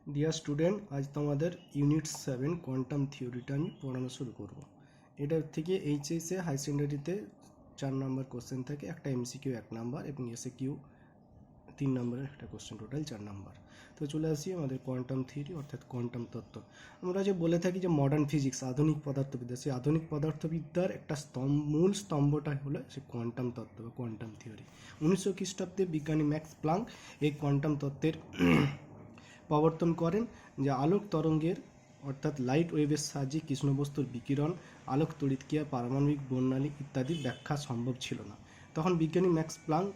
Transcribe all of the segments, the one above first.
Dear student, আজ তোমাদের unit 7 quantum থিওরিটা আমি পড়ানো শুরু করব। এটার থেকে এইচএসে হাই সেকেন্ডারিতে 4 নাম্বার কোশ্চেন থাকে, একটা এমসিকিউ 1 নাম্বার এবং এসএকিউ 3 নাম্বারের একটা কোশ্চেন, টোটাল 4 নাম্বার। তো চলে আসি আমাদের কোয়ান্টাম থিওরি অর্থাৎ কোয়ান্টাম তত্ত্ব। আমরা যে বলে থাকি যে মডার্ন ফিজিক্স, আধুনিক পদার্থবিদ্যা, সেই আধুনিক পদার্থবিদ্যার একটা মূল স্তম্ভটা হলো সে কোয়ান্টাম তত্ত্ব বা কোয়ান্টাম থিওরি। 1900 খ্রিস্টাব্দে বিজ্ঞানী ম্যাক্স প্লাঙ্ক এই কোয়ান্টাম তত্ত্বের প্রবর্তন করেন, যে আলোক তরঙ্গের অর্থাৎ লাইট ওয়েভের সাহায্যে কৃষ্ণবস্তুর বিকিরণ, আলোক তড়িৎক্রিয়া, পারমাণবিক বর্ণালী ইত্যাদির ব্যাখ্যা সম্ভব ছিল না। তখন বিজ্ঞানী ম্যাক্স প্লাঙ্ক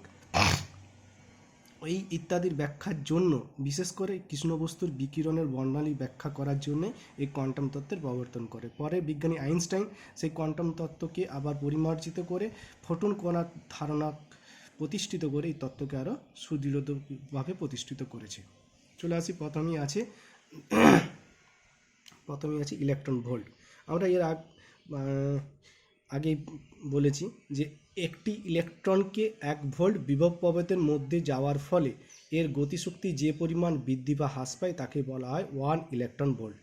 এই ইত্যাদির ব্যাখ্যার জন্য, বিশেষ করে কৃষ্ণবস্তুর বিকিরণের বর্ণালী ব্যাখ্যা করার জন্য এই কোয়ান্টাম তত্ত্বের প্রবর্তন করে। পরে বিজ্ঞানী আইনস্টাইন সেই কোয়ান্টাম তত্ত্বকে আবার পরিমার্জিত করে ফোটন কণার ধারণা প্রতিষ্ঠিত করে এই তত্ত্বকে আরও সুদৃঢ়ভাবে প্রতিষ্ঠিত করেছে। চলে আসি, প্রথমেই আছে ইলেকট্রন ভোল্ট। আমরা এর আগে বলেছি যে একটি ইলেকট্রনকে 1 ভোল্ট বিভব প্রভেদের মধ্যে যাওয়ার ফলে এর গতিশক্তি যে পরিমাণ বৃদ্ধি বা হ্রাস পায় তাকে বলা হয় 1 ইলেকট্রন ভোল্ট।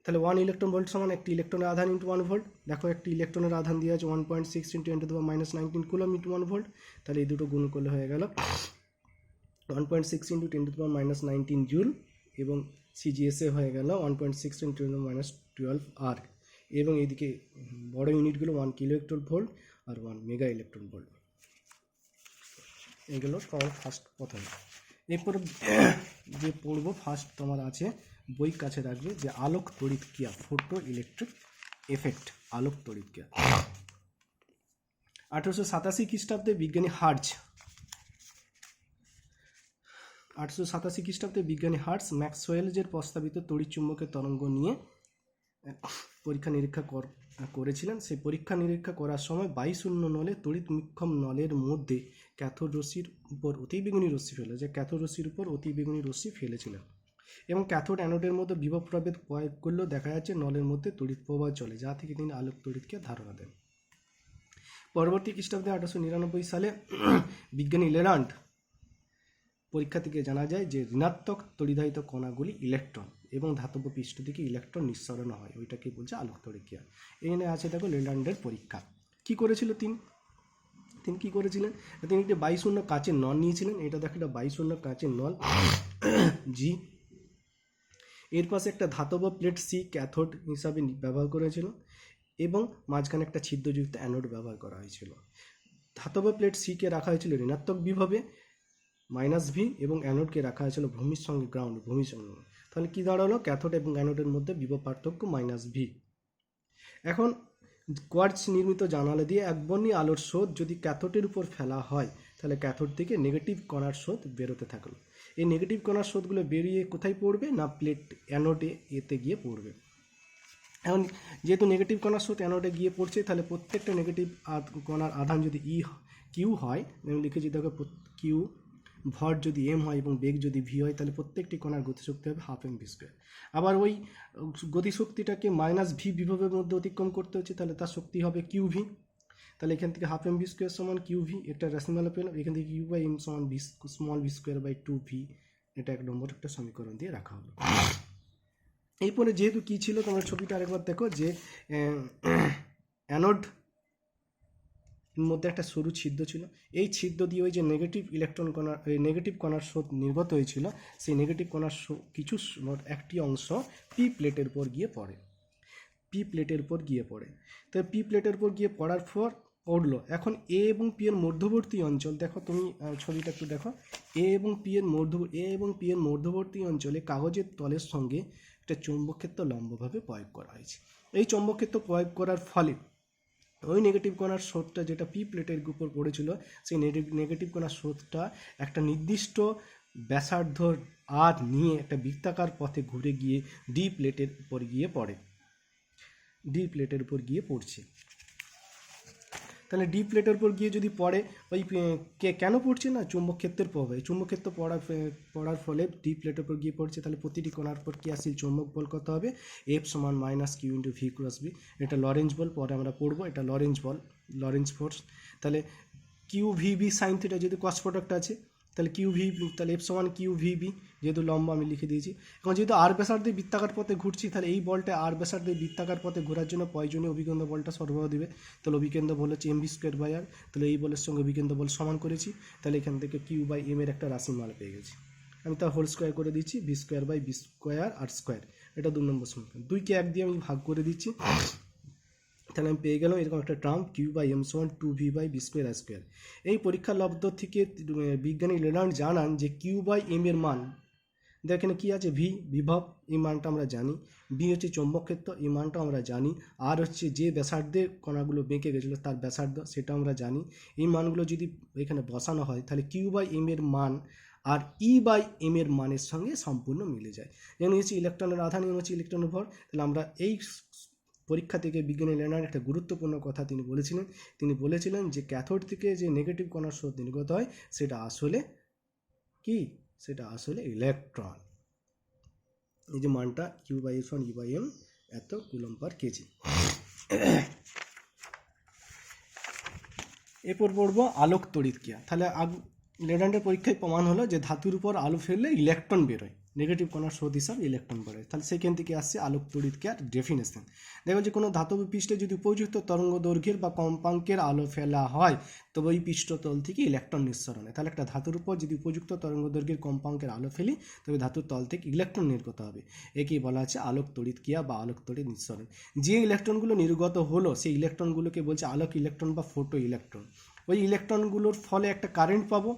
তাহলে 1 ইলেকট্রন ভোল্ট সমান একটি ইলেকট্রনের আধান ইন্টু 1 ভোল্ট। দেখো, একটি ইলেকট্রনের আধান দেওয়া আছে 1.6 × 10⁻19 কুলম ইন্টু 1 ভোল্ট। তাহলে এই দুটো গুণ করলে হয়ে গেল 1.6 × 10⁻19 জুল, এবং সিজিএসএ হয়ে গেল 1.6 × 10⁻12 আর্ক, এবং এইদিকে বড় ইউনিটগুলো 1 কিলো ইলেকট্রন ভোল্ট আর 1 মেগা ইলেকট্রন ভোল্ট। এইগুলো তোমার ফার্স্ট প্রথমে। এরপর যে পড়বো, ফার্স্ট তোমার আছে বই কাছে রাখবে যে আলোক তড়িৎক্রিয়া, ফোটো ইলেকট্রিক এফেক্ট, আলোক তড়িৎক্রিয়া। 1887 খ্রিস্টাব্দে বিজ্ঞানী হার্টজ ম্যাক্সওয়েলের প্রস্তাবিত তড়িৎচুম্বকের তরঙ্গ নিয়ে পরীক্ষা নিরীক্ষা করেছিলেন। সেই পরীক্ষা নিরীক্ষা করার সময় 22 নলে তড়িৎ মিক্ষম নলের মধ্যে ক্যাথোড রশ্মির উপর অতিবেগুনি রশ্মি ফেলেছিলেন, এবং ক্যাথোড অ্যানোডের মধ্যে বিভব প্রভেদ প্রয়োগ করলেও দেখা যাচ্ছে নলের মধ্যে তড়িৎ প্রবাহ চলে, যা থেকে তিনি আলোক তড়িৎকে ধারণা দেন। পরবর্তী খ্রিস্টাব্দে 1899 সালে বিজ্ঞানী লেল্যান্ড পরীক্ষা থেকে জানা যায় যে ঋণাত্মক তড়িদাহিত কণাগুলি ইলেকট্রন এবং ধাতব পৃষ্ঠ থেকে ইলেকট্রন নিঃসরণ হয়, ওইটাকে বলছে আলোক তড়িৎক্রিয়া। এখানে আছে দেখো লেল্যান্ডের পরীক্ষা। কি করেছিল তিনি কি করেছিলেন? তিনি একটি 22 কাচের নল নিয়েছিলেন। এটা দেখো, একটা 22 কাচের নল জি, এর পাশে একটা ধাতব প্লেট সি ক্যাথোড হিসাবে ব্যবহার করেছিল, এবং মাঝখানে একটা ছিদ্রযুক্ত অ্যানোড ব্যবহার করা হয়েছিল। ধাতব প্লেট সিকে রাখা হয়েছিল ঋণাত্মক বিভবে -V, এবং অ্যানোডকে রাখা হয়েছিল ভূমির সঙ্গে ভূমির সঙ্গে। তাহলে কি দাঁড়ালো? ক্যাথোড এবং অ্যানোডের মধ্যে বিভব পার্থক্য -V। এখন কোয়ার্টজ নির্মিত জানালা দিয়ে একবর্ণী আলোর স্রোত যদি ক্যাথোডের উপর ফেলা হয়, তাহলে ক্যাথোড থেকে নেগেটিভ কণার স্রোত বেরোতে থাকলো। এই নেগেটিভ কণার স্রোতগুলো বেরিয়ে কোথায় পড়বে? না প্লেট অ্যানোডে এতে গিয়ে পড়বে। এখন যেহেতু নেগেটিভ কণার স্রোত অ্যানোডে গিয়ে পড়ছে, তাহলে প্রত্যেকটা নেগেটিভ কণার আধান যদি কিউ হয়, আমি লিখেছি দেখো, কিউ ভর যদি এম হয় এবং বেগ যদি ভি হয়, তাহলে প্রত্যেকটি কণার গতিশক্তি হবে 1/2 mv²। আবার ওই গতিশক্তিটাকে -V বিভবের মধ্যে অতিক্রম করতে হচ্ছে, তাহলে তার শক্তি হবে QV। তাহলে এখান থেকে 1/2 mv² সমান QV, এটা রেশনাল পেলাম। এখান থেকে U/m সমান v²/2V, এটা 1 নম্বর একটা সমীকরণ দিয়ে রাখা হলো। এরপরে যেহেতু কি ছিল, তোমরা ছবিটা আরেকবার দেখো, যে অ্যানোড মধ্যে একটা সরু ছিদ্র ছিল। এই ছিদ্র দিয়ে ওই যে নেগেটিভ কণার স্রোত নির্গত হয়েছিল, সেই নেগেটিভ কণার একটি অংশ পি প্লেটের উপর গিয়ে পড়ে। তো পি প্লেটের উপর গিয়ে পড়লো। এখন এ এবং পি এর মধ্যবর্তী অঞ্চল, দেখো তুমি ছবিটা একটু দেখো, এ এবং পি এর মধ্যবর্তী অঞ্চলে কাগজের তলের সঙ্গে একটা চৌম্বকক্ষেত্র লম্বভাবে প্রয়োগ করা হয়েছে। এই চৌম্বকক্ষেত্র প্রয়োগ করার ফলে ওই নেগেটিভ কণার স্রোতটা যেটা পি প্লেটের উপর পড়েছিল, সেই নেগেটিভ কণার স্রোতটা একটা নির্দিষ্ট ব্যাসার্ধ আর নিয়ে একটা বৃত্তাকার পথে ঘুরে গিয়ে ডি প্লেটের উপর গিয়ে পড়ছে। তাহলে ডি প্লেটের উপর গিয়ে যদি পড়ে, ওই কেন পড়ছে? না, চৌম্বকক্ষেত্রের প্রভাবে। চৌম্বকক্ষেত্র পড়ার ফলে ডি প্লেটের উপর গিয়ে পড়ছে। তাহলে প্রতিটি কণার উপর ক্রিয়াশীল চৌম্বক বল কত হবে? F সমান -Q × V × B। এটা লরেঞ্জ বল, পরে আমরা পড়বো। এটা লরেঞ্জ ফোর্স। তাহলে QVB sin θ, যদি ক্রস প্রোডাক্ট আছে, তাহলে কিউ ভি, তাহলে এফ সমান কিউ ভি বি, যেহেতু লম্বা আমি লিখে দিয়েছি। এখন যেহেতু আর ব্যাসার্ধে বৃত্তাকার পথে ঘুরছি, তাহলে এই বলটা আর ব্যাসার্ধে বৃত্তাকার পথে ঘোরার জন্য প্রয়োজনীয় অভিকেন্দ্র বলটা সরবরাহ দিবে। তাহলে অভিকেন্দ্র বল হচ্ছে এমভি স্কোয়ার বাই আর। তাহলে এই বলের সঙ্গে অভিকেন্দ্র বল সমান করেছি, তাহলে এখান থেকে কিউ বাই এম এর একটা রাশিমাল পেয়ে গেছি। আমি তার হোল স্কোয়ার করে দিচ্ছি, B square by B square R square, এটা 2 নম্বর সমীকরণ। 2কে 1 দিয়ে আমি ভাগ করে দিচ্ছি, তাহলে আমি পেয়ে গেলাম এরকম একটা টার্ম, কিউ বাই এম সমান 2v by B square R square. এই পরীক্ষা লব্ধ থেকে বিজ্ঞানী লেনার্ড জানান যে কিউ বাই এম এর মান, দেখেন কি আছে, ভি বিভব, এই মানটা আমরা জানি, বি হচ্ছে চৌম্বক ক্ষেত্র, এই মানটা আমরা জানি, আর হচ্ছে যে ব্যাসার্ধে কণাগুলো বেঁকে গেছিলো তার ব্যাসার্ধ, সেটা আমরা জানি। এই মানগুলো যদি এখানে বসানো হয় তাহলে কিউ বাই এম এর মান আর ই বাই এম এর মানের সঙ্গে সম্পূর্ণ মিলে যায়। যেমন হচ্ছে ইলেকট্রনের আধান, এবং হচ্ছে ইলেকট্রনের ভর। তাহলে আমরা এই পরীক্ষা থেকে বিজ্ঞানী লেনার একটা গুরুত্বপূর্ণ কথা তিনি বলেছিলেন যে ক্যাথোড থেকে যে নেগেটিভ কণার স্রোত নির্গত হয় সেটা আসলে কি, সেটা আসলে ইলেকট্রন। এই যে মানটা Q by S one E by M এত কুলম্ব পার কেজি। এরপর পড়বো আলোক তড়িৎক্রিয়া। তাহলে লেনার্ডের পরীক্ষায় প্রমাণ হলো যে ধাতুর উপর আলো ফেললে ইলেকট্রন বেরোয়, নেগেটিভ কণার স্রোত হিসাবে ইলেকট্রন বেরোয়। তাহলে সেখান থেকে আসছে আলোক তড়িৎক্রিয়ার ডেফিনেশন। দেখো যে কোনো ধাতব পৃষ্ঠে যদি উপযুক্ত তরঙ্গ দৈর্ঘ্যের বা কম্পাঙ্কের আলো ফেলা হয় তবে ওই পৃষ্ঠতল থেকে ইলেকট্রন নিঃসরণ হয়। তাহলে একটা ধাতুর উপর যদি উপযুক্ত তরঙ্গ দৈর্ঘ্যের কম্পাঙ্কের আলো ফেলি তবে ধাতুর তল থেকে ইলেকট্রন নির্গত হবে। একেই বলা আছে আলোক তড়িৎক্রিয়া বা আলোক তড়িৎ নিঃসরণ। যে ইলেকট্রনগুলো নির্গত হলো সেই ইলেকট্রনগুলোকে বলছে আলোক ইলেকট্রন বা ফোটো ইলেকট্রন। ওই ইলেকট্রনগুলোর ফলে একটা কারেন্ট পাবো,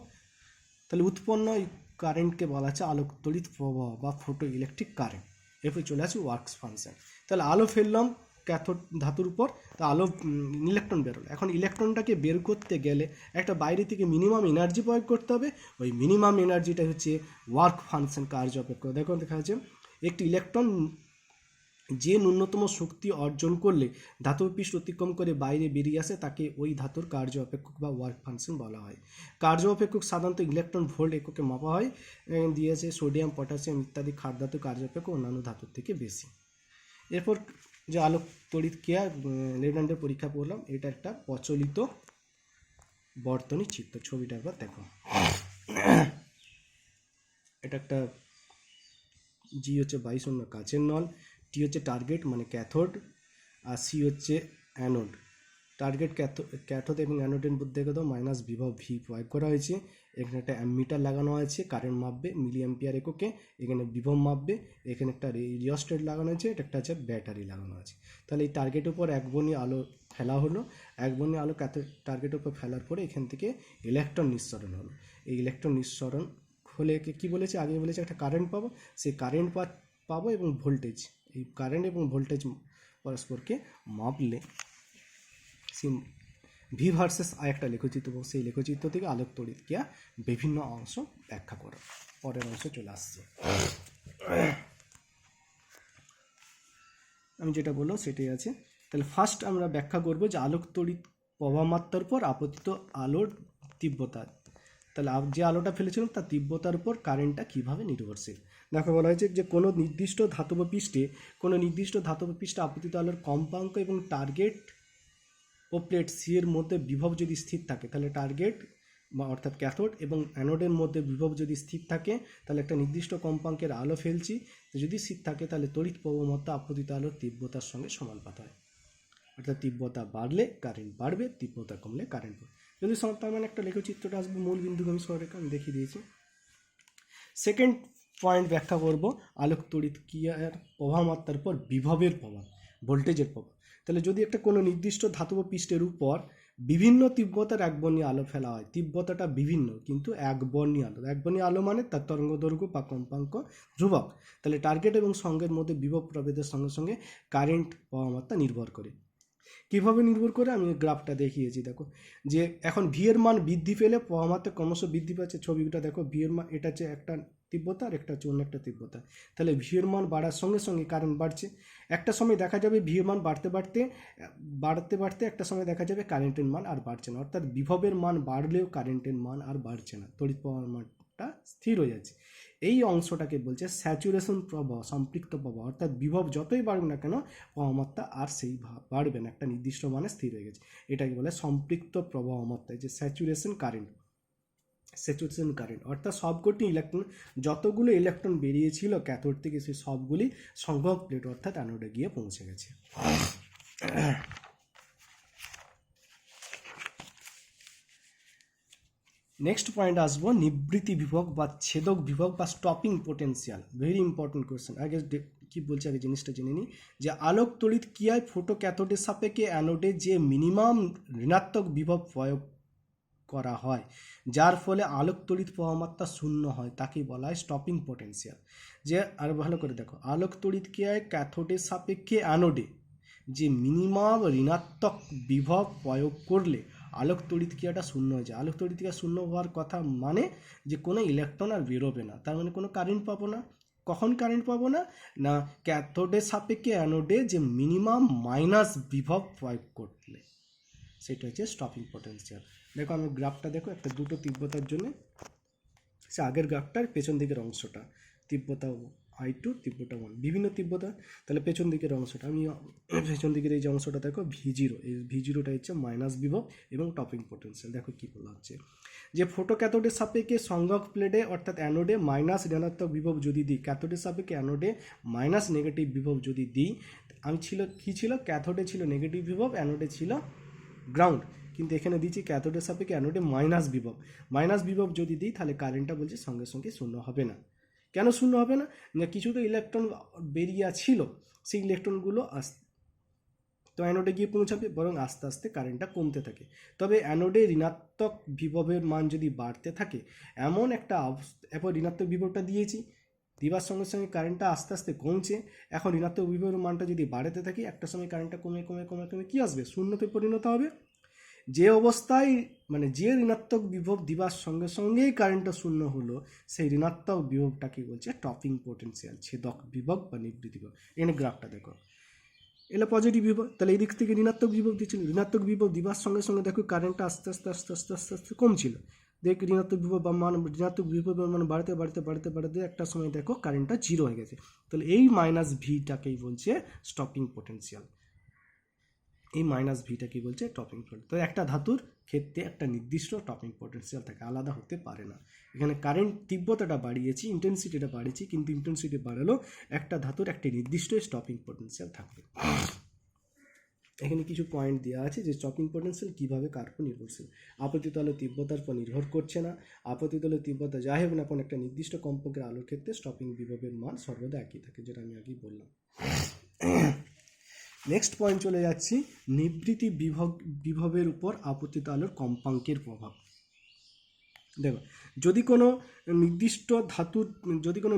তাহলে উৎপন্ন এই কারেন্টকে বলা আছে আলোক তড়িৎ প্রবাহ বা ফোটো ইলেকট্রিক কারেন্ট। এরপরে চলে আসে ওয়ার্কস ফাংশন। তাহলে আলো ফেললাম ক্যাথোড ধাতুর উপর, তা আলো ইলেকট্রন বেরোলো। এখন ইলেকট্রনটাকে বের করতে গেলে একটা বাইরে থেকে মিনিমাম এনার্জি প্রয়োগ করতে হবে, ওই মিনিমাম এনার্জিটা হচ্ছে ওয়ার্ক ফাংশন, কার্য অপেক্ষক। দেখো দেখা যাচ্ছে একটি ইলেকট্রন যে ন্যূনতম শক্তি অর্জন করলে ধাতব পৃষ্ঠ অতিক্রম করে বাইরে বেরিয়ে আসে তাকে ওই ধাতুর কার্য অপেক্ষক বা ওয়ার্ক ফাংশন বলা হয়। কার্য অপেক্ষক সাধারণত ইলেকট্রন ভোল্ট এককে মাপা হয়, দিয়েছে সোডিয়াম পটাশিয়াম ইত্যাদি ক্ষার ধাতু কার্য অপেক্ষক অন্যান্য ধাতুর থেকে বেশি। এরপর যে আলোক তড়িৎক্রিয়া লেনার্ডের পরীক্ষা পড়লাম, এটা একটা প্রচলিত বর্তনী চিত্র। ছবিটা একবার দেখো, এটা একটা জি হচ্ছে 22 কাচের নল, টি হচ্ছে টার্গেট মানে ক্যাথোড, আর সি হচ্ছে অ্যানোড। টার্গেট ক্যাথোড এবং অ্যানোডের মধ্যে দাও মাইনাস বিভব ভি প্রয়োগ করা হয়েছে। এখানে একটা অ্যামমিটার লাগানো আছে, কারেন্ট মাপবে মিলি অ্যাম্পিয়ার এককে। এখানে বিভব মাপবে, এখানে একটা রিওস্ট্যাট লাগানো আছে, এটা একটা হচ্ছে ব্যাটারি লাগানো আছে। তাহলে এই টার্গেটের উপর এক বর্ণী আলো ফেলা হলো, এক বর্ণী আলো টার্গেটের উপর ফেলার পরে এখান থেকে ইলেকট্রন নিঃসরণ হলো। এই ইলেকট্রন নিঃসরণ হলে কি বলেছে, আগে বলেছে একটা কারেন্ট পাবো, সেই কারেন্ট পাবো এবং ভোল্টেজ, এই কারেন্ট এবং ভোল্টেজ পরস্পরকে মাপলে সেই ভি ভার্সেস আর একটা লেখচিত্র, সেই লেখচিত্র থেকে আলোক তড়িৎক্রিয়া বিভিন্ন অংশ ব্যাখ্যা করো। পরের অংশ চলে আসছে, আমি যেটা বললাম সেটাই আছে। তাহলে ফার্স্ট আমরা ব্যাখ্যা করব যে আলোক তড়িৎ প্রবাহমাত্রার উপর আপতিত আলোর তীব্রতা। তাহলে যে আলোটা ফেলেছিলাম তার তীব্রতার উপর কারেন্টটা কীভাবে নির্ভরশীল। দেখো বলা হয়েছে যে কোনো নির্দিষ্ট ধাতব পৃষ্ঠে আপতিত আলোর কম্পাঙ্ক এবং টার্গেট ও প্লেট সি এর মধ্যে বিভব যদি স্থির থাকে, তাহলে টার্গেট বা অর্থাৎ ক্যাথোড এবং অ্যানোডের মধ্যে বিভব যদি স্থির থাকে তাহলে একটা নির্দিষ্ট কম্পাঙ্কের আলো ফেলছি, যদি স্থির থাকে তাহলে তড়িৎ প্রবাহমাত্রা আপতিত আলোর তীব্রতার সঙ্গে সমানুপাত হয়। অর্থাৎ তীব্রতা বাড়লে কারেন্ট বাড়বে, তীব্রতা কমলে কারেন্ট বাড়বে। যদি তার মানে একটা লেখচিত্রটা আসবে, মূল বিন্দুগামী সরলরেখা আমি দেখিয়ে দিয়েছি। সেকেন্ড পয়েন্ট ব্যাখ্যা করব আলোক তড়িৎক্রিয়ার প্রবাহমাত্রার উপর বিভবের প্রভাব, ভোল্টেজের প্রভাব। তাহলে যদি একটা কোনো নির্দিষ্ট ধাতব পৃষ্ঠের উপর বিভিন্ন তীব্রতার একবর্ণী আলো ফেলা হয়, তীব্রতাটা বিভিন্ন কিন্তু একবর্ণী আলো মানে তার তরঙ্গ দৈর্ঘ্য বা কম্পাঙ্ক ধ্রুবক। তাহলে টার্গেট এবং সঙ্গের মধ্যে বিভব প্রভেদের সঙ্গে সঙ্গে কারেন্ট প্রবাহমাত্রা নির্ভর করে। কীভাবে নির্ভর করে আমি গ্রাফটা দেখিয়েছি। দেখো যে এখন ভি এর মান বৃদ্ধি পেলে প্রবাহমাত্রা ক্রমশ বৃদ্ধি পাচ্ছে। ছবিটা দেখো, ভি এর মান এটা হচ্ছে একটা তীব্রতা আর একটা হচ্ছে অন্য একটা তীব্রতা। তাহলে ভি এর মান বাড়ার সঙ্গে সঙ্গে কারেন্ট বাড়ছে। একটা সময় দেখা যাবে ভি এর মান বাড়তে বাড়তে একটা সময় দেখা যাবে কারেন্টের মান আর বাড়ছে না। অর্থাৎ বিভবের মান বাড়লেও কারেন্টের মান আর বাড়ছে না, তড়িৎ প্রবাহের মানটা স্থির হয়ে যাচ্ছে। এই অংশটাকে বলছে স্যাচুরেশন প্রবাহ, সম্পৃক্ত প্রবাহ। অর্থাৎ বিভব যতই বাড়ুক না কেন প্রবাহমাত্রা আর সেই বাড়বে না, একটা নির্দিষ্ট মানে স্থির হয়ে গেছে। এটাকে বলে সম্পৃক্ত প্রবাহমাত্রা, যে স্যাচুরেশন কারেন্ট। স্যাচুরেশন কারেন্ট, অর্থাৎ সবকটি ইলেকট্রন, যতগুলো ইলেকট্রন বেরিয়েছিল ক্যাথোড থেকে সেই সবগুলি সংগ্রহ প্লেট অর্থাৎ অ্যানোডে গিয়ে পৌঁছে গেছে। নেক্সট পয়েন্ট আসবো নিবৃত্তি বিভব বা ছেদক বিভব বা stopping potential. Very important question. আগে কি বলছে আগে জিনিসটা জেনে নিই, যে আলোক তড়িৎ ক্রিয়ায় ফোটো ক্যাথোডের সাপেক্ষে অ্যানোডে যে মিনিমাম ঋণাত্মক বিভব প্রয়োগ করা হয়, যার ফলে আলোক তড়িৎ প্রবাহমাত্রা শূন্য হয়, তাকে বলা হয় স্টপিং পোটেনশিয়াল। যে আর ভালো করে দেখো, আলোক তড়িৎ ক্রিয়ায় ক্যাথোডের সাপেক্ষে অ্যানোডে যে মিনিমাম ঋণাত্মক বিভব প্রয়োগ করলে আলোক তড়িৎ ক্রিয়াটা শূন্য হয়ে যায়। আলোক তড়িৎ ক্রিয়া শূন্য হওয়ার কথা মানে যে কোনো ইলেকট্রন আর বেরোবে না, তার মানে কোনো কারেন্ট পাবো না। কখন কারেন্ট পাবো না, না ক্যাথোডের সাপেক্ষে অ্যানোডে যে মিনিমাম মাইনাস বিভব প্রয়োগ করলে, সেটা হচ্ছে স্টপিং পোটেনশিয়াল। দেখো আমি গ্রাফটা দেখো, একটা দুটো তীব্রতার জন্য সে আগের গ্রাফটার পেছন দিকের অংশটা, তীব্রতা I2 তীব্রতা 1, বিভিন্ন তীব্রতা। তাহলে পেছন দিকের অংশটা আমি পেছন দিকের এই যে অংশটা দেখো V0, এই V0টা হচ্ছে মাইনাস বিভব এবং টপিং পোটেনশিয়াল। দেখো কী বলা হচ্ছে, যে ফোটো ক্যাথোডের সাপেক্ষে সংযোগ প্লেটে অর্থাৎ অ্যানোডে মাইনাস ঋণাত্মক বিভব যদি দিই, ক্যাথোডের সাপেক্ষে অ্যানোডে মাইনাস নেগেটিভ বিভব যদি দিই, আমি ছিল কী ছিল, ক্যাথোডে ছিল নেগেটিভ বিভব, অ্যানোডে ছিল গ্রাউন্ড, কিন্তু এখানে দিচ্ছি ক্যাথোডের সাপেক্ষে অ্যানোডে মাইনাস বিভব। মাইনাস বিভব যদি দিই তাহলে কারেন্টটা বলছে সঙ্গে সঙ্গে শূন্য হবে না। কেন শূন্য হবে না, কিছু তো ইলেকট্রন বেরিয়ে ছিল, সেই ইলেকট্রনগুলো তো অ্যানোডে গিয়ে পৌঁছাবে, বরং আস্তে আস্তে কারেন্টটা কমতে থাকে। তবে অ্যানোডে ঋণাত্মক বিভবের মান যদি বাড়তে থাকে, এমন একটা এরপর ঋণাত্মক বিভবটা দিয়েছি, দিবার সঙ্গে সঙ্গে কারেন্টটা আস্তে আস্তে কমছে। এখন ঋণাত্মক বিভবের মানটা যদি বাড়তে থাকে, একটা সময় কারেন্টটা কমে কমে কমে কমে কী আসবে, শূন্যতে পরিণত হবে। যে অবস্থায় যে ঋণাত্মক বিভব দিবার সঙ্গে সঙ্গেই কারেন্টটা শূন্য হলো, সেই ঋণাত্মক বিভবটাকে বলছে টপিং পোটেনশিয়াল, ছেদক বিভব বা নিবৃত্তি বিভব। এখানে গ্রাফটা দেখো, এলো পজিটিভ বিভব, তাহলে এই দিক থেকে ঋণাত্মক বিভব দিচ্ছিল, ঋণাত্মক বিভব দিবার সঙ্গে সঙ্গে দেখো কারেন্টটা আস্তে আস্তে আস্তে আস্তে আস্তে আস্তে কমছিল। দেখ ঋণাত্মক বিভব বা মান, ঋণাত্মক বিভবের মান বাড়তে বাড়তে বাড়তে বাড়তে একটা সময় দেখো কারেন্টটা জিরো হয়ে গেছে। তাহলে এই মাইনাস ভিটাকেই বলছে স্টপিং পোটেনশিয়াল। এই মাইনাস ভিটা কি বলছে, টপিং পোটেনশিয়াল। তো একটা ধাতুর ক্ষেত্রে একটা নির্দিষ্ট টপিং পোটেনশিয়াল থাকে, আলাদা হতে পারে না। এখানে কারেন্ট তীব্রতাটা বাড়িয়েছি, ইন্টেন্সিটিটা বাড়িয়েছি, কিন্তু ইন্টেন্সিটি বাড়ালো, একটা ধাতুর একটি নির্দিষ্ট স্টপিং পোটেনশিয়াল থাকবে। এখানে কিছু পয়েন্ট দেওয়া আছে যে স্টপিং পোটেনশিয়াল কীভাবে কার উপর নির্ভরশীল। আপতিত আলো তীব্রতার উপর নির্ভর করছে না। আপতিত আলো তীব্রতা যাই হোক না, একটা নির্দিষ্ট কম্পাঙ্কের আলোর ক্ষেত্রে স্টপিং বিভবের মান সর্বদা একই থাকে, যেটা আমি আগেই বললাম। নেক্সট পয়েন্ট চলে যাচ্ছি, নিবৃত্তি বিভবের উপর আপতিত আলোর কম্পাঙ্কের প্রভাব। দেখো, যদি কোনো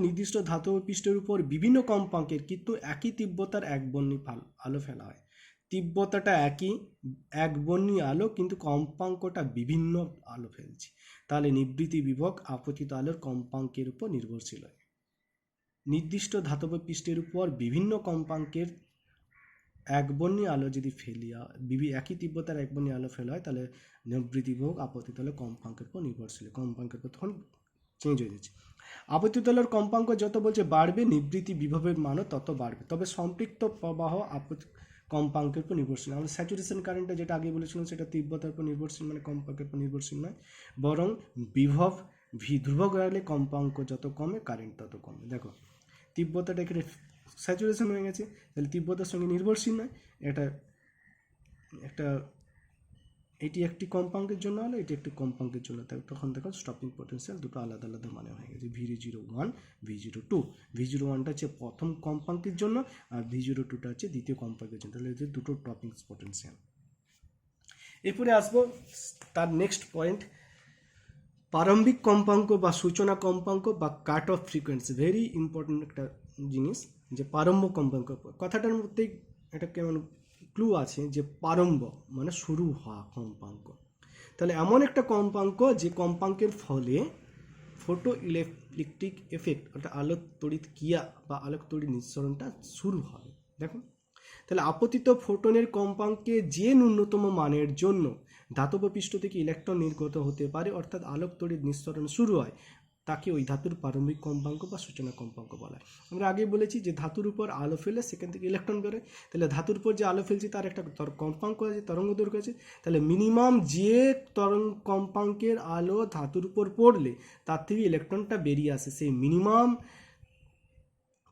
নির্দিষ্ট ধাতু পৃষ্ঠের উপর বিভিন্ন কম্পাঙ্কের কিন্তু একই তীব্রতার একবর্ণী আলো ফেলা হয়, তীব্রতাটা একই, একবর্ণী আলো, কিন্তু কম্পাঙ্কটা বিভিন্ন আলো ফেলছি, তাহলে নিবৃত্তি বিভব আপতিত আলোর কম্পাঙ্কের উপর নির্ভরশীল হয়। নির্দিষ্ট ধাতব পৃষ্ঠের উপর বিভিন্ন কম্পাঙ্কের একবর্ণী আলো যদি একই তীব্রতার একবর্ণী আলো ফেলা হয়, তাহলে নিবৃত্তি বিভব আপতিত আলোর কম্পাঙ্কের উপর নির্ভরশীল, কম্পাঙ্কের উপর তখন চেঞ্জ হয়ে যাচ্ছে। আপতিত আলোর কম্পাঙ্ক যত বলছে বাড়বে, নিবৃত্তি বিভবের মানও তত বাড়বে, তবে সম্পৃক্ত প্রবাহ কম্পাঙ্কের উপর নির্ভরশীল। আমরা স্যাচুরেশন কারেন্টটা যেটা আগে বলেছিলাম, সেটা তীব্রতার উপর নির্ভরশীল, মানে কম্পাঙ্কের উপর নির্ভরশীল নয়, বরং বিভব ধ্রুবক রাখলে কম্পাঙ্ক যত কমে কারেন্ট তত কমে। দেখো তীব্রতাটা এখানে স্যাচুরেশন হয়ে গেছে, তাহলে তীব্রতার সঙ্গে নির্ভরশীল নয়, এটি একটি কম্পাঙ্কের জন্য হলো, এটি একটি কম্পাঙ্কের জন্য, তখন দেখো স্টপিং পোটেনশিয়াল দুটো আলাদা আলাদা মানে হয়ে গেছে, V01 V02। V01টা হচ্ছে প্রথম কম্পাঙ্কের জন্য, আর V02টা হচ্ছে দ্বিতীয় কম্পাঙ্কের জন্য, তাহলে হচ্ছে দুটো টপিং পোটেনশিয়াল। এরপরে আসবো তার নেক্সট পয়েন্ট, প্রারম্ভিক কম্পাঙ্ক বা সূচনা কম্পাঙ্ক বা cut off frequency. Very important একটা জিনিস, যে প্রারম্ভ কম্পাঙ্ক। কথাটার মধ্যেই একটা কেমন ক্লু আছে, যে প্রারম্ভ মানে শুরু হওয়া কম্পাঙ্ক। তাহলে এমন একটা কম্পাঙ্ক যে কম্পাঙ্কের ফলে ফটো ইলেকট্রিক এফেক্ট অর্থাৎ আলোক তড়িৎ ক্রিয়া বা আলোক তড়িৎ নিঃসরণটা শুরু হবে। দেখুন, তাহলে আপতিত ফোটনের কম্পাঙ্কে যে ন্যূনতম মানের জন্য ধাতব পৃষ্ঠ থেকে ইলেকট্রন নির্গত হতে পারে, অর্থাৎ আলোক তড়িৎ নিঃসরণ শুরু হয়, তাকে ওই ধাতুর প্রারম্ভিক কম্পাঙ্ক বা সূচনা কম্পাঙ্ক বলা হয়। আমরা আগে বলেছি যে ধাতুর উপর আলো ফেলে সেখান থেকে ইলেকট্রন বেরোয়, তাহলে ধাতুর উপর যে আলো ফেলছে তার একটা কম্পাঙ্ক আছে, তরঙ্গ দৈর্ঘ্য আছে, তাহলে মিনিমাম যে তরঙ্গ কম্পাঙ্কের আলো ধাতুর উপর পড়লে তার থেকে ইলেকট্রনটা বেরিয়ে আসে, সেই মিনিমাম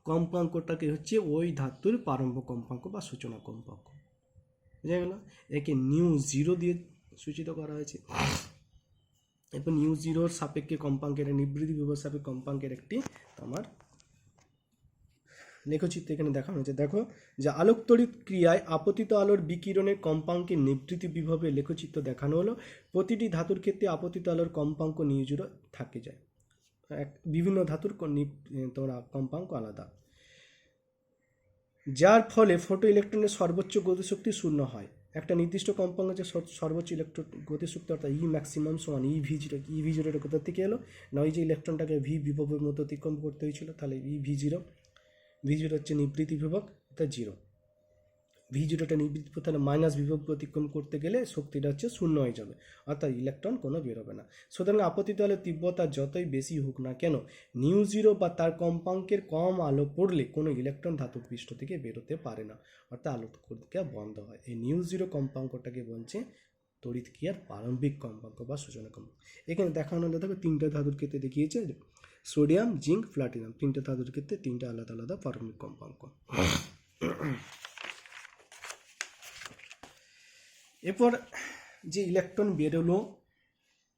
কম্পাঙ্কটাকে হচ্ছে ওই ধাতুর প্রারম্ভ কম্পাঙ্ক বা সূচনা কম্পাঙ্ক। বুঝা গেল? একে নিউ জিরো দিয়ে সূচিত করা হয়েছে। এরপর নিউ জিরোর সাপেক্ষে কম্পাঙ্কের নিবৃত্তি বিভব সাপেক্ষে কম্পাঙ্কের একটি আমার লেখচিত্র এখানে দেখানো হয়েছে। দেখো যে আলোক তড়িৎ ক্রিয়ায় আপতিত আলোর বিকিরণের কম্পাঙ্কের নিবৃত্তি বিভবের লেখচিত্র দেখানো হলো। প্রতিটি ধাতুর ক্ষেত্রে আপতিত আলোর কম্পাঙ্ক নিউ জিরো থাকে যায়, বিভিন্ন ধাতুর তোমরা কম্পাঙ্ক আলাদা, যার ফলে ফটো ইলেকট্রনের সর্বোচ্চ গতিশক্তি শূন্য হয়। একটা নির্দিষ্ট কম্পাঙ্ক যে সর্বোচ্চ ইলেকট্রন গতিশক্তি অর্থাৎ ই ম্যাক্সিমাম সমান E V zero. E V জিরোটা কোথা থেকে এলো না, ওই যে ইলেকট্রনটাকে ভি বিভবের মতো অতিক্রম করতে হয়েছিল, তাহলে E V zero. V zero হচ্ছে নিবৃত্তি বিভব, অর্থাৎ জিরো। ভি জিরোটা নিবৃত্তি তাহলে মাইনাস বিভব অতিক্রম করতে গেলে শক্তিটা হচ্ছে শূন্য হয়ে যাবে, অর্থাৎ ইলেকট্রন কোনো বেরোবে না। সুতরাং আপতিত আলোর তীব্রতা যতই বেশি হোক না কেন, নিউ জিরো বা তার কম্পাঙ্কের কম আলো পড়লে কোনো ইলেকট্রন ধাতুর পৃষ্ঠ থেকে বেরোতে পারে না, অর্থাৎ আলো ক্রিয়া বন্ধ হয়। এই নিউ জিরো কম্পাঙ্কটাকে বলছে তড়িৎ ক্রিয়ার প্রারম্ভিক কম্পাঙ্ক বা সূচনা কম্পাঙ্ক। এখানে দেখানো হলে দেখো তিনটা ধাতুর ক্ষেত্রে দেখিয়েছে, সোডিয়াম, জিঙ্ক, প্লাটিনাম, তিনটা ধাতুর ক্ষেত্রে তিনটা আলাদা আলাদা প্রারম্ভিক কম্পাঙ্ক। এরপর যে ইলেকট্রন বেরোলো,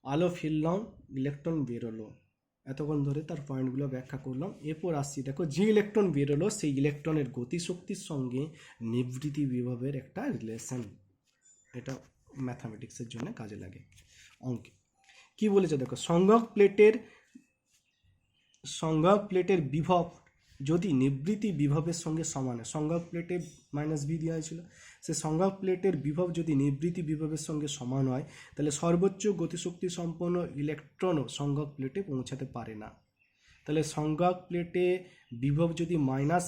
আলো ফেললাম, ইলেকট্রন বেরোলো, এতক্ষণ ধরে তার পয়েন্টগুলো ব্যাখ্যা করলাম। এরপর আসছি, দেখো যে ইলেকট্রন বেরোলো সেই ইলেকট্রনের গতিশক্তির সঙ্গে নিবৃত্তি বিভবের একটা রিলেশন, এটা ম্যাথামেটিক্সের জন্য কাজে লাগে অঙ্কে। কি বলেছে দেখো, সংগ্রহ প্লেটের বিভব যদি নিবৃত্তি বিভবের সঙ্গে সমান হয়, সংগ্রহ প্লেটে মাইনাস ভি দেওয়া হয়েছিল, সে সংগ্রহ প্লেটের বিভব যদি নিবৃত্তি বিভবের সঙ্গে সমান হয়, তাহলে সর্বোচ্চ গতিশক্তি সম্পন্ন ইলেকট্রনও সংগ্রহ প্লেটে পৌঁছাতে পারে না। তাহলে সংগ্রহ প্লেটে বিভব যদি মাইনাস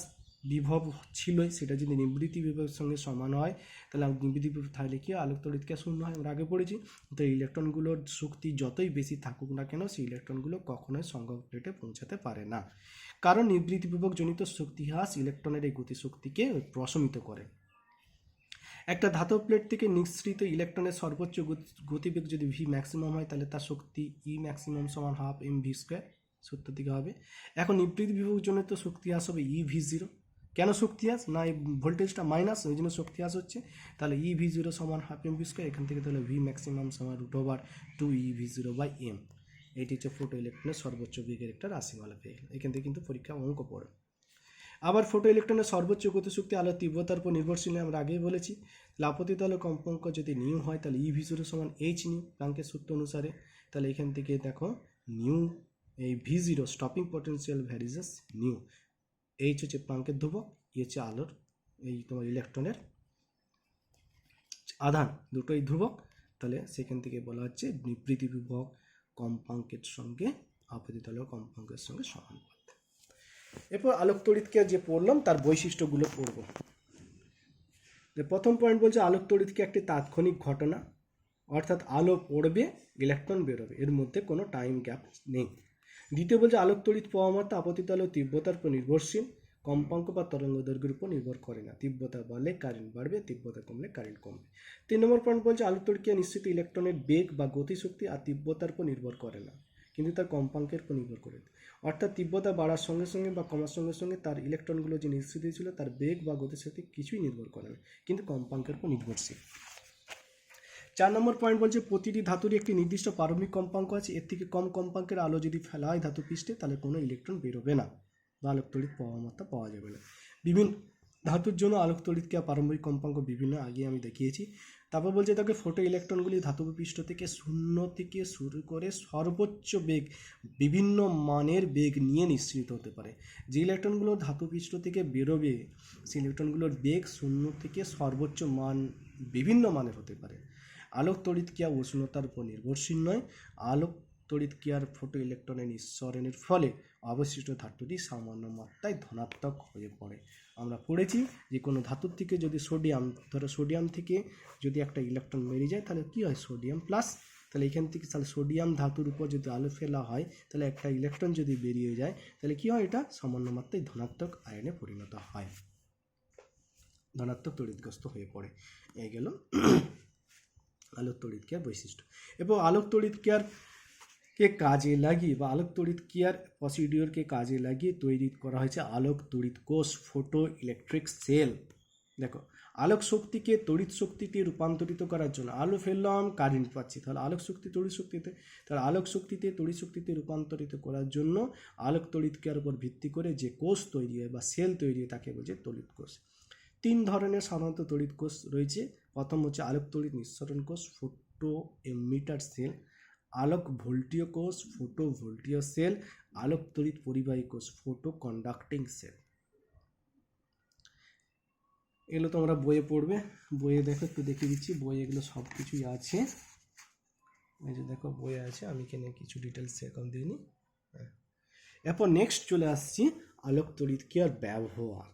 বিভব ছিলই, সেটা যদি নিবৃত্তি বিভবের সঙ্গে সমান হয়, তাহলে নিবৃত্তি বিভব থাকলে কি আলোক তড়িৎ ক্রিয়া শূন্য হয়, আমরা আগে পড়েছি। তো ইলেকট্রনগুলোর শক্তি যতই বেশি থাকুক না কেন, সেই ইলেকট্রনগুলো কখনোই সংগ্রহ প্লেটে পৌঁছাতে পারে না, কারণ নিবৃত্তি বিভব জনিত শক্তি হ্রাস ইলেকট্রনের এই গতিশক্তিকে প্রশমিত করে। একটা ধাতব প্লেট থেকে নিঃসৃত ইলেকট্রনের সর্বোচ্চ গতিবেগ যদি ভি ম্যাক্সিমাম হয়, তাহলে তার শক্তি ই ম্যাক্সিমাম সমান হাফ এম ভি স্কোয়ার, সূত্র থেকে হবে। এখন নিবৃত্তি বিভব জনিত শক্তি হ্রাস হবে ই ভি জিরো। কেন শক্তি হ্রাস না, এই ভোল্টেজটা মাইনাস, ওই জন্য শক্তি হ্রাস হচ্ছে। তাহলে ই ভি জিরো সমান হাফ এম ভি স্কোয়ার, এখান থেকে তাহলে ভি ম্যাক্সিমাম সমান √2 E V zero by M. এটি হচ্ছে ফোটো ইলেকট্রনের সর্বোচ্চ বেগের একটা রাশিমালা পেয়ে গেল। এখান থেকে কিন্তু পরীক্ষা অঙ্ক পড়ে। আবার ফোটো ইলেকট্রনের সর্বোচ্চ গতিশক্তি আলোর তীব্রতার উপর নির্ভরশীল, আমরা আগেই বলেছি। আপতিত আলোর কম্পাঙ্ক যদি নিউ হয়, তাহলে ই ভি জিরো সমান এইচ নিউ, প্লাঙ্কের সূত্র অনুসারে। তাহলে এখান থেকে দেখো নিউ, এই V zero stopping potential varies as new, H হচ্ছে প্লাঙ্কের ধ্রুবক, ই হচ্ছে আলোর এই তোমার ইলেকট্রনের আধান, দুটোই ধ্রুবক। তাহলে সেখান থেকে বলা হচ্ছে নিবৃত্তি বিভব কম্পাঙ্কের সঙ্গে আপতিত আলোর কম্পাঙ্কের সঙ্গে সমানুপাত। এরপর আলোক তড়িৎ ক্রিয়া যে পড়লাম তার বৈশিষ্ট্যগুলো পড়ব। প্রথম পয়েন্ট বলছে আলোক তড়িৎ ক্রিয়া একটি তাৎক্ষণিক ঘটনা, অর্থাৎ আলো পড়বে, ইলেকট্রন বেরোবে, এর মধ্যে কোনো টাইম গ্যাপ নেই। দ্বিতীয় বলছে আলোক তড়িৎ প্রবাহ মাত্রা আপতিত আলোর তীব্রতার উপর নির্ভরশীল, কম্পাঙ্ক বা তরঙ্গ দৈর্ঘ্যের উপর নির্ভর করে না। তীব্রতা বাড়লে কারেন্ট বাড়বে, তীব্রতা কমলে কারেন্ট কমবে। 3 নম্বর পয়েন্ট বলছে আলোক তড়িৎ ক্রিয়া নিশ্চিত ইলেকট্রনের বেগ বা গতিশক্তি আর তীব্রতার উপর নির্ভর করে না, কিন্তু তার কম্পাঙ্কের উপর নির্ভর করে। অর্থাৎ তীব্রতা বাড়ার সঙ্গে সঙ্গে বা কমার সঙ্গে সঙ্গে তার ইলেকট্রনগুলো যে নিঃসৃত ছিল তার বেগ বা গতিশক্তি কিছুই নির্ভর করে না, কিন্তু কম্পাঙ্কের উপর নির্ভরশীল। 4 নম্বর পয়েন্ট বলছে প্রতিটি ধাতুরই একটি নির্দিষ্ট প্রারম্ভিক কম্পাঙ্ক আছে, এর থেকে কম কম্পাঙ্কের আলো যদি ফেলা হয় ধাতু পৃষ্ঠে, তাহলে কোনো ইলেকট্রন বেরোবে না বা আলোক তড়িৎ প্রবাহ মাত্রা পাওয়া যাবে না। বিভিন্ন ধাতুর জন্য আলোক তড়িৎ ক্রিয়া প্রারম্ভিক কম্পাঙ্ক বিভিন্ন, আগে আমি দেখিয়েছি। তারপর বলছে তাকে ফোটো ইলেকট্রনগুলি ধাতব পৃষ্ঠ থেকে শূন্য থেকে শুরু করে সর্বোচ্চ বেগ, বিভিন্ন মানের বেগ নিয়ে নিঃসৃত হতে পারে। যে ইলেকট্রনগুলো ধাতু পৃষ্ঠ থেকে বেরোবে সেই ইলেকট্রনগুলোর বেগ শূন্য থেকে সর্বোচ্চ মান বিভিন্ন মানের হতে পারে। আলোক তড়িৎ ক্রিয়া উষ্ণতার উপর নির্ভরশীল নয়। আলোক তড়িৎ ক্রিয়ার ফোটো ইলেকট্রনের নিঃসরণের ফলে অবশিষ্ট ধাতুটি সামান্য মাত্রায় ধনাত্মক হয়ে পড়ে। আমরা পড়েছি যে কোনো ধাতুর থেকে যদি সোডিয়াম, ধরো সোডিয়াম থেকে যদি একটা ইলেকট্রন বেরিয়ে যায়, তাহলে কী হয়, সোডিয়াম প্লাস তাহলে এখান থেকে তাহলে সোডিয়াম ধাতুর উপর যদি আলো ফেলা হয় তাহলে একটা ইলেকট্রন যদি বেরিয়ে যায় তাহলে কি হয়, এটা সামান্য মাত্রায় ধনাত্মক আয়নে পরিণত হয়, ধনাত্মক তড়িৎগ্রস্ত হয়ে পড়ে। এই গেল আলোক তড়িৎক্রিয়ার বৈশিষ্ট্য। এবং আলোক তড়িৎক্রিয়াকে কাজে লাগিয়ে বা আলোক তড়িৎক্রিয়ার প্রসিডিওরকে কাজে লাগিয়ে তৈরি করা হয়েছে আলোক তড়িৎ কোষ, ফটো ইলেকট্রিক সেল। দেখো, আলোক শক্তিকে তড়িৎ শক্তিতে রূপান্তরিত করার জন্য আলো ফেললাম, কারেন্ট পাচ্ছি, তাহলে আলোক শক্তি তড়িৎ শক্তিতে, তাহলে আলোক শক্তিতে তড়িৎ শক্তিতে রূপান্তরিত করার জন্য আলোক তড়িৎক্রিয়ার উপর ভিত্তি করে যে কোষ তৈরি হয় বা সেল তৈরি হয় তাকে বলছে তড়িৎ কোষ। 3 ধরনের সাধারণত তড়িৎ কোষ রয়েছে। প্রথম হচ্ছে আলোক তড়িৎ নিঃসরণ কোষ, ফোটো এমিটার সেল, আলোক ভোল্টীয় কোষ, ফোটো ভোল্টীয় সেল, আলোক তড়িৎ পরিবাহী কোষ, ফোটো কন্ডাক্টিং সেল। এগুলো তোমরা বইয়ে পড়বে, বইয়ে দেখো, একটু দেখিয়ে দিচ্ছি, বইয়ে এগুলো সব কিছুই আছে। এই যে দেখো বইয়ে আছে, আমি এখানে কিছু ডিটেলস এখন দিইনি। এরপর নেক্সট চলে আসছি আলোক তড়িৎক্রিয়ার ব্যবহার,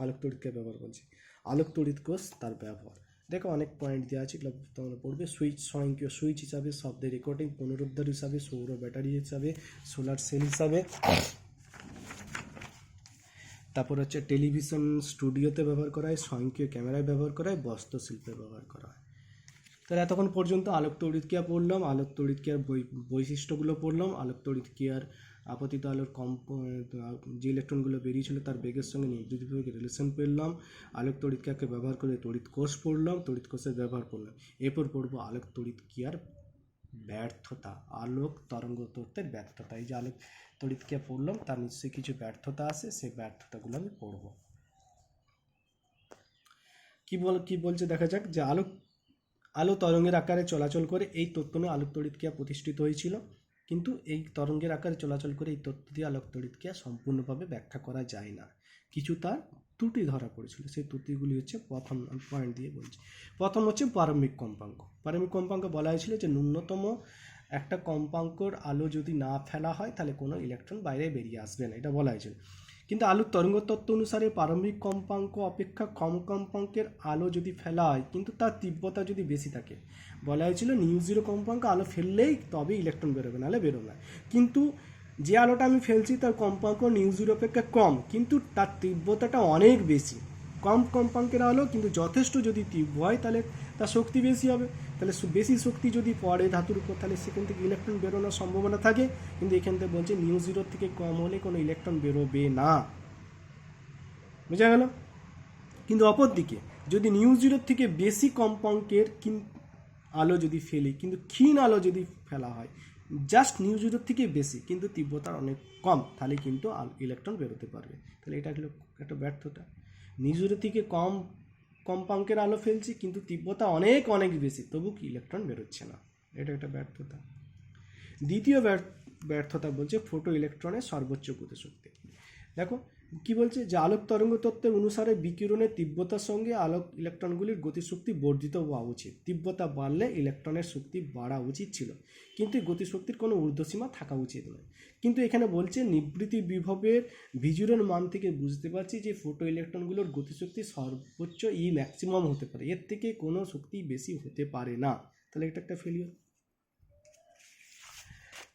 আলোক তড়িৎক্রিয়া ব্যবহার বলছি, আলোক তড়িৎ কোষ তার ব্যবহার। দেখো অনেক পয়েন্ট দেওয়া আছে, এগুলো তোমরা পড়বে। সুইচ, স্বয়ংক্রিয় সুইচ হিসাবে, শব্দের রেকর্ডিং, পুনরুদ্ধার হিসাবে, সৌর ব্যাটারি হিসাবে, সোলার সেল হিসাবে, তারপর হচ্ছে টেলিভিশন স্টুডিওতে ব্যবহার করা হয়, স্বয়ংক্রিয় ক্যামেরায় ব্যবহার করা হয়, বস্ত্রশিল্পে ব্যবহার করা হয়। তাহলে এতক্ষণ পর্যন্ত আলোক তড়িৎক্রিয়া পড়লাম, আলোক তড়িৎক্রিয়ার বৈশিষ্ট্যগুলো পড়লাম, আলোক তড়িৎক্রিয়ার আপতিত আলোর যে ইলেকট্রনগুলো বেরিয়েছিল তার বেগের সঙ্গে নির্দিষ্ট রিলেশন পেলাম, আলোক তড়িৎক্রিয়াকে ব্যবহার করে তড়িৎ কোষ পড়লাম, তড়িৎ কোষের ব্যবহার করলাম। এরপর পড়বো আলোক তড়িৎক্রিয়ার ব্যর্থতা, আলোক তরঙ্গ তত্ত্বের ব্যর্থতা। এই যে আলোক তড়িৎক্রিয়া পড়লাম তার নিশ্চয়ই কিছু ব্যর্থতা আছে, সেই ব্যর্থতাগুলো আমি পড়ব। কি বলছে দেখা যাক। যে আলো তরঙ্গের আকারে চলাচল করে, এই তত্ত্ব নিয়ে আলোক তড়িৎক্রিয়া প্রতিষ্ঠিত হয়েছিল, কিন্তু এই তরঙ্গের আকারে চলাচল করে এই তত্ত্ব দিয়ে আলোক তড়িৎক্রিয়া সম্পূর্ণভাবে ব্যাখ্যা করা যায় না, কিছু তার ত্রুটি ধরা পড়েছিল। সেই ত্রুটিগুলি হচ্ছে, প্রথম পয়েন্ট দিয়ে বলছি। প্রথম হচ্ছে প্রারম্ভিক কম্পাঙ্ক। প্রারম্ভিক কম্পাঙ্ক বলা হয়েছিল যে ন্যূনতম একটা কম্পাঙ্কর আলো যদি না ফেলা হয় তাহলে কোনো ইলেকট্রন বাইরে বেরিয়ে আসবে না, এটা বলা হয়েছিল। কিন্তু আলোক তরঙ্গ তত্ত্ব অনুসারে প্রারম্ভিক কম্পাঙ্ক অপেক্ষা কম কম্পাঙ্কের আলো যদি ফেলা হয়, কিন্তু তার তীব্রতা যদি বেশি থাকে, বলা হয়েছিল নিউ 0 কম্পাঙ্ক আলো ফেললেই তবে ইলেকট্রন বেরোবে, নাহলে বেরোবে না। কিন্তু যে আলোটা আমি ফেলছি তার কম্পাঙ্ক নিউ 0 অপেক্ষা কম, কিন্তু তার তীব্রতাটা অনেক বেশি। কম কম্পাঙ্কের আলো কিন্তু যথেষ্ট যদি তীব্র হয় তাহলে তার শক্তি বেশি হবে, তাহলে বেশি শক্তি যদি পড়ে ধাতুর উপর তাহলে সেখান থেকে ইলেকট্রন বেরোনোর সম্ভাবনা থাকে। কিন্তু এখান থেকে বলছে নিউ 0 থেকে কম হলে কোনো ইলেকট্রন বেরোবে না, বোঝা গেল। কিন্তু অপরদিকে যদি নিউ 0 থেকে বেশি কম্পাঙ্কের আলো যদি ফেলি, কিন্তু ক্ষীণ আলো যদি ফেলা হয়, জাস্ট নিউ 0 থেকে বেশি কিন্তু তীব্রতা অনেক কম, তাহলে কিন্তু ইলেকট্রন বেরোতে পারবে। তাহলে এটা হলো একটা ব্যর্থতা। নিউ 0 থেকে কম কম্পাঙ্কের আলো ফেলছি কিন্তু তীব্রতা অনেক অনেক বেশি, তবু কি ইলেকট্রন বেরোচ্ছে না, এটা একটা ব্যর্থতা। দ্বিতীয় ব্যর্থতা বলছে ফোটো ইলেকট্রনের সর্বোচ্চ গতিশক্তি। দেখো কি বলছে, যে আলোক তরঙ্গ তত্ত্বের অনুসারে বিকিরণের তীব্রতার সঙ্গে আলোক ইলেকট্রনগুলির গতিশক্তি বর্ধিত হওয়া উচিত। তীব্রতা বাড়লে ইলেকট্রনের শক্তি বাড়া উচিত ছিল, কিন্তু গতিশক্তির কোনো ঊর্ধ্বসীমা থাকা উচিত নয়। কিন্তু এখানে বলছে নিবৃত্তি বিভবের ভিজুরের মান থেকে বুঝতে পারছি যে ফোটো ইলেকট্রনগুলোর গতিশক্তি সর্বোচ্চ ম্যাক্সিমাম হতে পারে, এর থেকে কোনো শক্তি বেশি হতে পারে না। তাহলে এটা একটা ফেলিওর।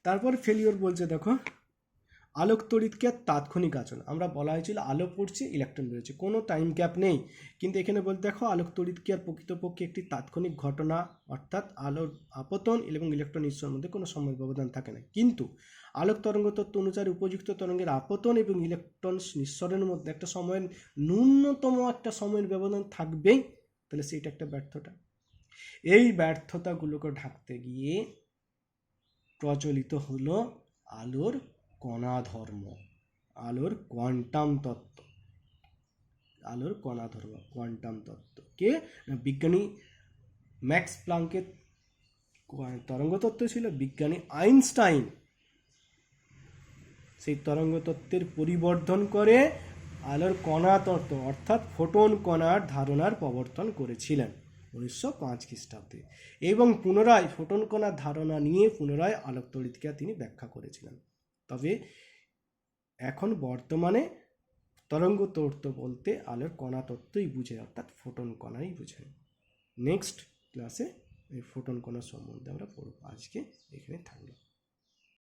তারপর ফেলিওর বলছে দেখো আলোক তড়িৎক্রিয়ার তাৎক্ষণিক আচরণ। আমরা বলা হয়েছিল আলো পড়ছে ইলেকট্রন বেরোচ্ছে, কোনো টাইম গ্যাপ নেই, কিন্তু এখানে বলতে দেখো আলোক তড়িৎক্রিয়ার প্রকৃতপক্ষে একটি তাৎক্ষণিক ঘটনা, অর্থাৎ আলোর আপতন এবং ইলেকট্রন নিঃসরণের মধ্যে কোনো সময় ব্যবধান থাকে না। কিন্তু আলোক তরঙ্গ তত্ত্ব অনুসারে উপযুক্ত তরঙ্গের আপতন এবং ইলেকট্রন নিঃসরণের মধ্যে একটা সময়ের ন্যূনতম একটা সময়ের ব্যবধান থাকবেই, তাহলে সেইটা একটা ব্যর্থতা। এই ব্যর্থতাগুলোকে ঢাকতে গিয়ে প্রচলিত হলো আলোর কণা ধর্ম, আলোর কোয়ান্টাম তত্ত্ব। আলোর কণা ধর্ম, কোয়ান্টাম তত্ত্ব কে বিজ্ঞানী ম্যাক্স প্লাঙ্কের তরঙ্গ তত্ত্ব ছিল, বিজ্ঞানী আইনস্টাইন সেই তরঙ্গ তত্ত্বের পরিবর্ধন করে আলোর কণা তত্ত্ব অর্থাৎ ফোটন কণার ধারণার প্রবর্তন করেছিলেন 1905 খ্রিস্টাব্দে, এবং পুনরায় ফোটন কণার ধারণা নিয়ে পুনরায় আলোক তড়িৎক্রিয়া তিনি ব্যাখ্যা করেছিলেন। তবে এখন বর্তমানে তরঙ্গ তত্ত্ব বলতে আলোর কণা তত্ত্বই বুঝে, অর্থাৎ ফোটন কণাই বুঝে। নেক্সট ক্লাসে এই ফোটন কণা সম্বন্ধে আমরা পড়ব। আজকে এখানে থাকলো।